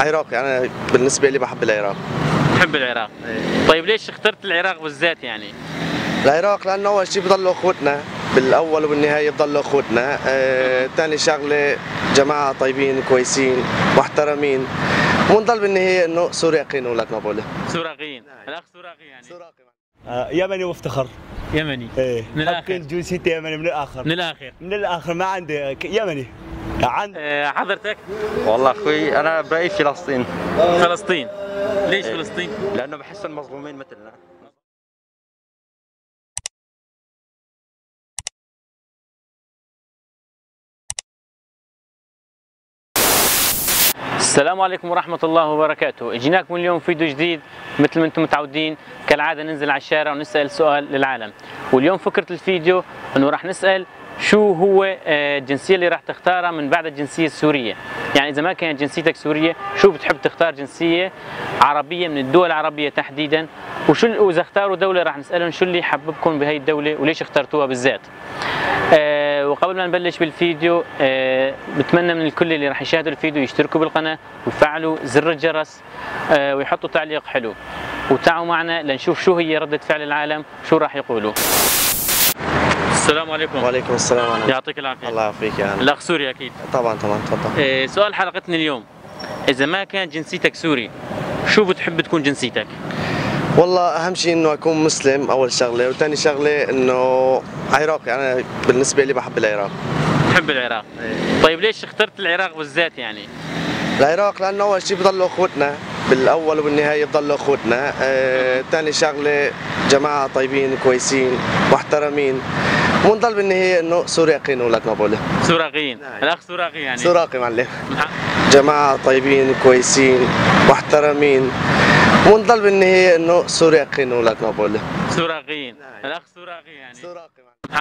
عراقي، انا بالنسبه لي بحب العراق. تحب العراق؟ إيه. طيب ليش اخترت العراق بالذات يعني؟ العراق لانه اول شيء بضلوا اخوتنا بالاول وبالنهايه، بضلوا اخوتنا. ثاني شغله جماعه طيبين كويسين محترمين، ونضل بالنهايه انه سوريقين ولك ما بقوله. سوراقيين، الاخ سوراقي يعني. يمني وافتخر. يمني. ايه من الاخر. جنسيتي يمني من الاخر. من الاخر. من الاخر ما عندي يمني. حضرتك؟ والله اخوي انا برايي فلسطين. فلسطين. ليش فلسطين؟ لانه بحس المظلومين مثلنا. السلام عليكم ورحمة الله وبركاته. جيناكم اليوم فيديو جديد مثل ما انتم متعودين، كالعادة ننزل على الشارع ونسأل سؤال للعالم. واليوم فكرة الفيديو انه راح نسأل شو هو الجنسية اللي راح تختارها من بعد الجنسية السورية. يعني إذا ما كانت جنسيتك سورية شو بتحب تختار جنسية عربية من الدول العربية تحديدا، وإذا اختاروا دولة راح نسألهم شو اللي يحببكم بهي الدولة وليش اخترتوها بالذات. وقبل ما نبلش بالفيديو بتمنى من الكل اللي راح يشاهدوا الفيديو يشتركوا بالقناة ويفعلوا زر الجرس ويحطوا تعليق حلو، وتعالوا معنا لنشوف شو هي ردة فعل العالم، شو راح يقولوا. السلام عليكم. وعليكم السلام ورحمه الله. يعطيك العافية. الله يعافيك يا عم. الأخ سوري أكيد. طبعا تفضل. سؤال حلقتنا اليوم، إذا ما كانت جنسيتك سوري شو بتحب تكون جنسيتك؟ والله اهم شيء انه اكون مسلم اول شغله، وثاني شغله انه عراقي، انا بالنسبه لي بحب العراق. تحب العراق؟ إيه. طيب ليش اخترت العراق بالذات يعني؟ العراق لانه اول شيء بضلوا اخوتنا بالاول وبالنهايه، بضلوا اخوتنا. ثاني شغله جماعه طيبين كويسين محترمين، ونضل بالنهايه انه سوريقين ولك ما بقوله. سوراقيين. الاخ سوراقي يعني. سوراقي معلم. جماعه طيبين كويسين محترمين، ونضل بالنهايه انه سوريقين ولك ما بقوله. سوراقيين. الاخ سوراقي يعني. سوراقي.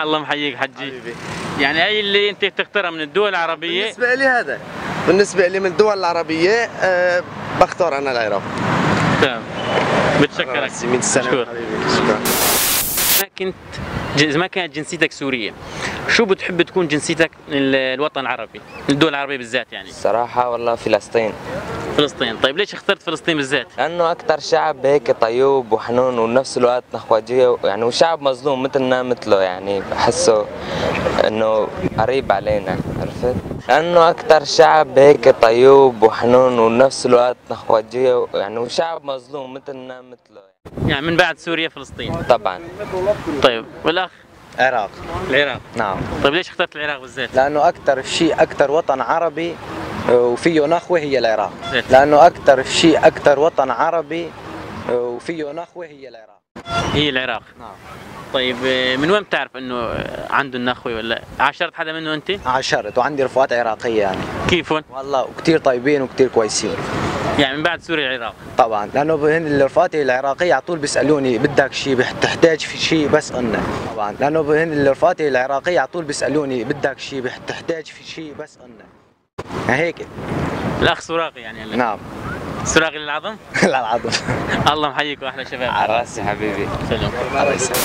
الله محييك حجي. حبيبي. يعني هي اللي انت تختارها من الدول العربيه؟ بالنسبه لي هذا، بالنسبه لي من الدول العربيه بختار انا العراق. تمام. بتشكرك. 100 سنه شكرا. حبيبي. شكرا. إذا ما كانت جنسيتك سورية شو بتحب تكون جنسيتك من الوطن العربي، من الدول العربية بالذات يعني؟ الصراحة والله فلسطين. فلسطين. طيب ليش اخترت فلسطين بالذات؟ لأنه أكثر شعب هيك طيوب وحنون وبنفس الوقت نخوجية يعني، وشعب مظلوم مثلنا مثله، يعني بحسه إنه قريب علينا، عرفت؟ لأنه أكثر شعب هيك طيوب وحنون وبنفس الوقت نخوجية يعني، وشعب مظلوم مثلنا مثله. يعني من بعد سوريا فلسطين؟ طبعا. طيب والأخ؟ العراق. العراق. نعم. طيب ليش اخترت العراق بالذات؟ لأنه أكثر وطن عربي وفيه نخوة هي العراق. زيت. لأنه أكثر وطن عربي وفيه نخوة هي العراق. هي العراق. نعم. طيب من وين بتعرف انه عنده النخوة ولا عاشرت حدا منه انت؟ عاشرت وعندي رفقات عراقية يعني. كيفهم؟ والله وكثير طيبين وكثير كويسين. يعني من بعد سوريا العراق؟ طبعا، لأنه هن رفقاتي العراقية على طول بيسألوني بدك شيء، بتحتاج في شيء بسألنا. طبعا، لأنه هن رفقاتي العراقية على طول بيسألوني بدك شيء، بتحتاج في شيء بسألنا. هيك. الأخ سوراقي يعني هلا؟ نعم. سوراقي للعظم؟ لا العظم. الله محييك واحلى شباب. على راسي حبيبي. سلام. الله يسلمك.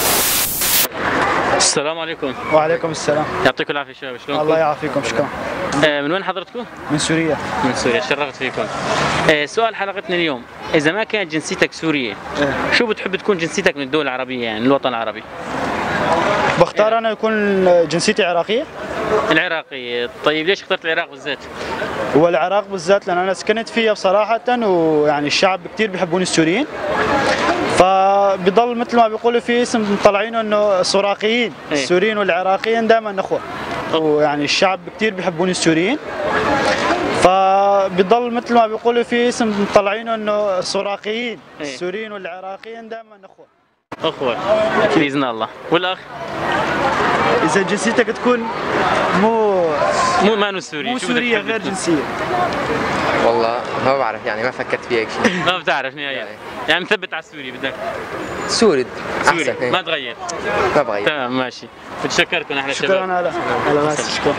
السلام عليكم. وعليكم السلام. يعطيكم العافية شباب، شلونكم؟ الله يعافيكم، شكرا. من وين حضرتكم؟ من سوريا. من سوريا، شرفت فيكم. سؤال حلقتنا اليوم، إذا ما كانت جنسيتك سورية شو بتحب تكون جنسيتك من الدول العربية يعني من الوطن العربي؟ بختار أنا يكون جنسيتي عراقية. العراقي. طيب ليش اخترت العراق بالذات؟ والعراق بالذات لأن أنا سكنت فيها بصراحة، ويعني الشعب كثير بيحبون السوريين، فبضل مثل ما بيقولوا في اسم مطلعينه انه سوراقيين. السوريين والعراقيين دائما اخوه، ويعني الشعب كثير بيحبون السوريين، فبضل مثل ما بيقولوا في اسم مطلعينه انه سوراقيين. السوريين والعراقيين دائما اخوه. اخوه باذن الله. والاخ؟ اذا جنسيتك تكون مو سوري، مو سورية، غير جنسية. والله ما بعرف يعني، ما فكرت فيها هيك شيء. ما بتعرف نهائيا يعني مثبت على السوري بدك؟ سوري سوري أحسن. ما تغير؟ ما بغير. تمام ماشي. بتشكركم احلى شباب. شكرا. على راسي. شكرا.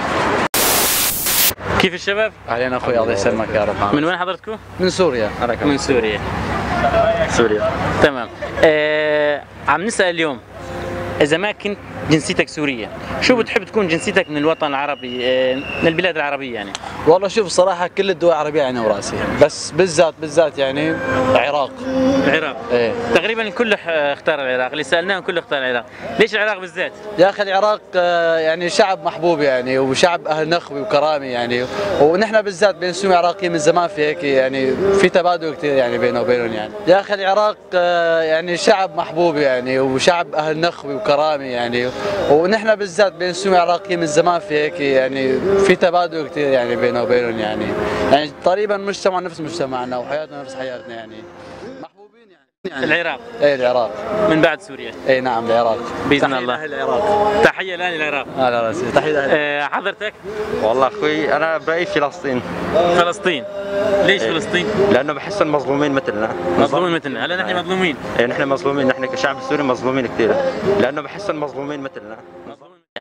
كيف الشباب؟ علينا اخوي، الله يسلمك يا رب. من وين حضرتكم؟ من سوريا. من سوريا. سوريا. تمام. عم نسأل اليوم اذا ما كنت جنسيتك سوريه شو بتحب تكون جنسيتك من الوطن العربي من البلاد العربيه يعني؟ والله شوف صراحة كل الدول العربية عيني وراسي، بس بالذات يعني العراق. العراق؟ ايه تقريبا الكل اختار العراق، اللي سالناهم كله اختار العراق، ليش العراق بالذات؟ يا اخي العراق يعني شعب محبوب يعني، وشعب اهل نخوه وكرامه يعني، ونحن بالذات بين السوريين والعراقيين من زمان في هيك يعني في تبادل كثير يعني بينه وبينهم يعني. يا اخي العراق يعني شعب محبوب يعني، وشعب اهل نخوه وكرامه يعني، ونحن بالذات بين السوريين والعراقيين من زمان في هيك يعني في تبادل كثير يعني بينه وبينهم يعني تقريبا مجتمع نفس مجتمعنا وحياتنا نفس حياتنا يعني، محبوبين يعني. العراق؟ ايه العراق من بعد سوريا؟ ايه نعم العراق باذن الله. تحية العراق. تحيه الان للعراق. على راسي تحيه. حضرتك؟ والله اخوي انا برايي فلسطين. فلسطين؟ ليش فلسطين؟ لانه بحسهم مظلومين مثلنا. مظلومين مثلنا، هلا نحن مظلومين. ايه نحن مظلومين، نحن كشعب سوري مظلومين كثير، لانه بحسهم مظلومين مثلنا.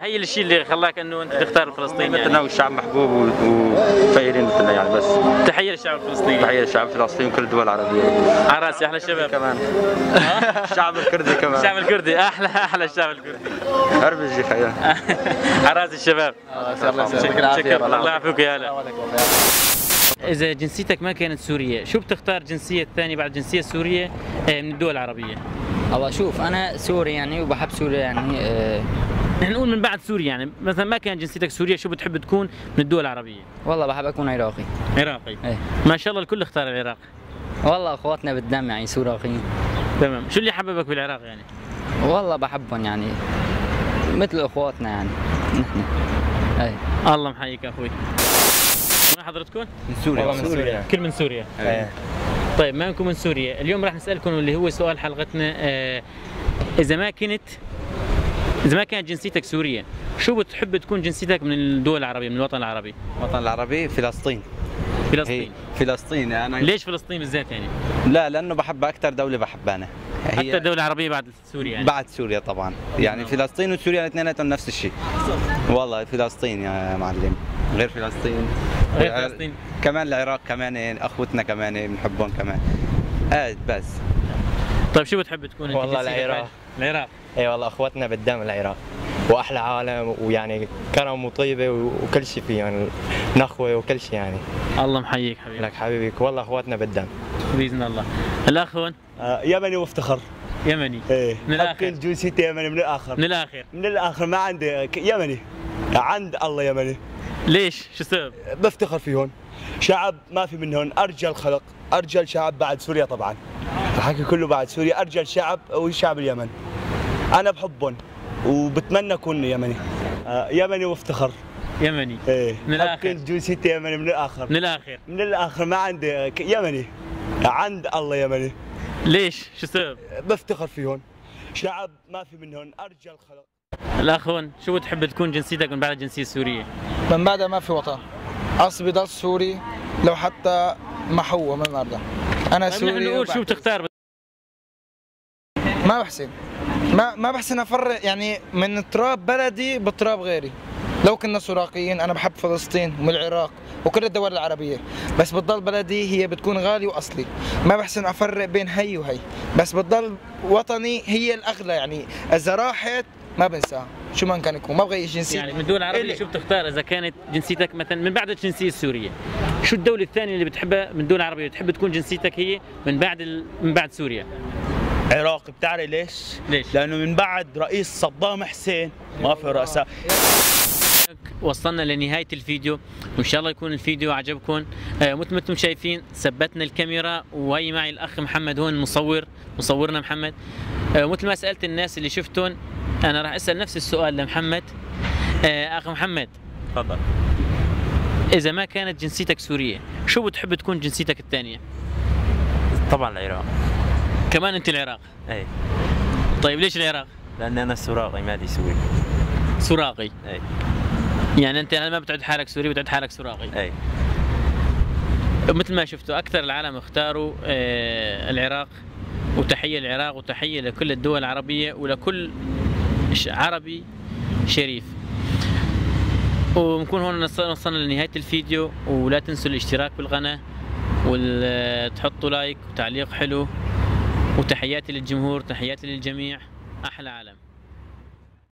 هي الشيء اللي خلاك انه انت تختار فلسطين مثلنا يعني. والشعب محبوب وفقيرين مثلنا يعني. بس تحيه للشعب الفلسطيني. تحيه للشعب الفلسطيني وكل الدول العربيه. على راسي احلى الشباب كمان. الشعب الكردي كمان. الشعب الكردي احلى الشعب الكردي. اربجي خير. على راس الشباب. شكرا الله يعافيك يا هلا. إذا جنسيتك ما كانت سورية، شو بتختار جنسية الثانية بعد الجنسية السورية من الدول العربية؟ والله شوف أنا سوري يعني وبحب سوريا يعني نحن نقول من بعد سوريا يعني، مثلا ما كانت جنسيتك سورية شو بتحب تكون من الدول العربية؟ والله بحب أكون عراقي. عراقي؟ إيه. ما شاء الله الكل اختار العراق. والله أخواتنا بالدم يعني سوراقيين. تمام، شو اللي حببك بالعراق يعني؟ والله بحبهم يعني مثل أخواتنا يعني نحن. إيه. الله محييك أخوي. وين حضرتكم؟ من سوريا. من سوريا. كل من سوريا. ايه. طيب ما انكم من سوريا، اليوم راح نسألكم اللي هو سؤال حلقتنا، إذا ما كانت جنسيتك سورية، شو بتحب تكون جنسيتك من الدول العربية، من الوطن العربي؟ الوطن العربي فلسطين. فلسطين. فلسطين انا. ليش فلسطين بالذات يعني؟ لا لانه بحبها اكثر دولة بحبها انا. حتى دولة عربية بعد سوريا يعني؟ بعد سوريا طبعا، يعني فلسطين وسوريا الاثنيناتهم نفس الشيء. والله فلسطين يا معلم، غير فلسطين. غير فلسطين. كمان العراق كمان اخوتنا كمان بنحبهم كمان. بس. طيب شو بتحب تكون؟ والله العراق. العراق. اي والله اخوتنا بالدم العراق، واحلى عالم ويعني كرم وطيبه وكل شيء فيه يعني، نخوه وكل شيء يعني. الله محييك حبيبي. لك حبيبي والله اخواتنا بالدم. باذن الله. الاخ هون؟ يمني وافتخر. يمني. ايه من الاخر. جنسيتي يمني من الاخر. من الاخر. من الاخر ما عندي يمني. عند الله يمني. ليش؟ شو السبب؟ بفتخر فيهم. شعب ما في منهم، ارجل خلق، ارجل شعب بعد سوريا طبعا. الحكي كله بعد سوريا، ارجل شعب هو شعب اليمن. انا بحبهم وبتمنى اكون يمني. يمني وافتخر. يمني. ايه. من الاخر. جنسيتي يمني من الاخر. من الاخر. من الاخر ما عندي يمني. عند الله يمني. ليش؟ شو السبب؟ بفتخر فيهم. شعب ما في منهم، ارجل خلق. الاخ هون، شو بتحب تكون جنسيتك من بعد الجنسية السورية؟ من بعدها ما في وطن. اصلي بضل سوري لو حتى محوه ما برضى. انا طيب سوري. نقول شو بتختار؟ ما بحسن. ما بحسن افرق يعني من تراب بلدي بتراب غيري. لو كنا سراقيين انا بحب فلسطين ومن العراق وكل الدول العربيه، بس بتضل بلدي هي بتكون غالي واصلي. ما بحسن افرق بين هي وهي، بس بتضل وطني هي الاغلى يعني، اذا راحت ما بنساها شو ما كان يكون، ما بغير جنسيتي. يعني من الدول العربية شو بتختار إذا كانت جنسيتك مثلا من بعد الجنسية السورية؟ شو الدولة الثانية اللي بتحبها من الدول العربية بتحب تكون جنسيتك هي من بعد سوريا؟ عراق. بتعرف ليش؟ ليش؟ لأنه من بعد رئيس صدام حسين ما في رؤساء. وصلنا لنهاية الفيديو، وإن شاء الله يكون الفيديو عجبكم. مثل ما انتم شايفين ثبتنا الكاميرا، وهي معي الأخ محمد هون مصورنا محمد. مثل ما سألت الناس اللي شفتون، أنا راح أسأل نفس السؤال لمحمد. أخ محمد تفضل. إذا ما كانت جنسيتك سورية، شو بتحب تكون جنسيتك الثانية؟ طبعا العراق. كمان أنت العراق؟ اي. طيب ليش العراق؟ لأن أنا سراقي مالي سوري. سراقي؟ اي. يعني أنت ما بتعد حالك سوري، بتعد حالك سراقي؟ اي. مثل ما شفتوا أكثر العالم اختاروا العراق، وتحية للعراق وتحية لكل الدول العربية ولكل عربي شريف. ونكون هون وصلنا لنهاية الفيديو، ولا تنسوا الاشتراك بالقناة وتحطوا لايك وتعليق حلو، وتحياتي للجمهور، تحياتي للجميع. أحلى عالم.